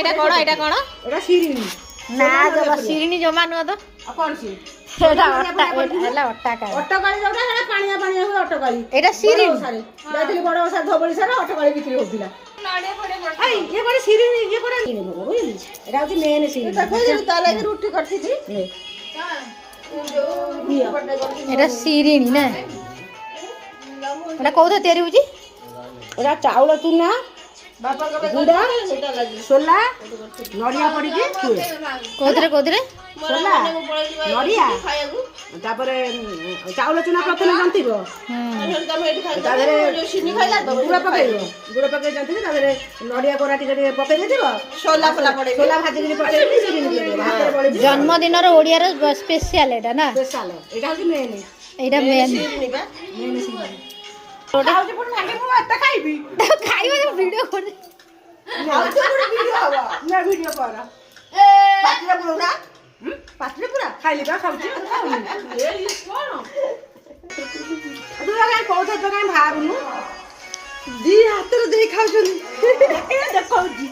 এটা কোন এটা শিরিনি না জমা শিরিনি জমা নুহ তো আর কোন শিরি এটা অট্টাকালি অটকালি যোটা এটা পানিয়া পানিয়া হয়ে অটকালি এটা শিরিনি যাইଥିଲି বড় ওষার ধবলি সারা অটকালি বিক্রি হচ্ছিল এই ইয়ে করে শিরিনি ইয়ে করে বুঝলি এটা হচ্ছে মেন শিরিনি তাহলে রুটি করছিস এটা শিরিনি না এটা কোথা তৈরি হচ্ছে এটা চাউল চুনা গুড় সোলা নড়িয়া পড়িকি ହୁଏ କୋଉଥିରେ সোলা ନଡ଼ିଆ ତାପରେ ଚାଉଳ ଚୁନା ପ୍ରଥମେ ଜନ୍ତିବ ତା ଦେହରେ ଗୁଡ଼ ପକେଇବ ଗୁଡ଼ ପକେଇ ଜନ୍ତିକି ତା ଦେହରେ ନଡ଼ିଆ କୋରା ଟିକେ ଟିକେ ପକେଇ ଦେଇଥିବ ସୋଲା ଭାଜିକି ପକେଇକି ଚିନି ଦେଇଦେବ ହାତରେ ବଳିଯିବ ଜନ୍ମଦିନର ଓଡ଼ିଆର ସ୍ପେଶାଲ ଏଟା ନା ସ୍ପେଶାଲ ଏଇଟା ହଉଛି ମେନ୍ ଏଇଟା ମେନ୍ ଖାଉଛି ପୁଣି ଲାଗେ ମୁଁ ଏତେ ଖାଇବି ଖାଇବ ଭିଡ଼ିଓ କରି ଭିଡ଼ିଓ ହବ ନା ଭିଡ଼ିଓ କର ପାଟିରେ ପୁରା ପାଟିରେ ପୁରା ଖାଇଲି ବା ଖାଉଛି ତୁ କାଇଁ କହୁଛ ତୁ କାଇଁ ବାହାରୁନୁ ଦି ହାତରେ ଦେଇ ଖାଉଛନ୍ତି ଦେଖଉଛି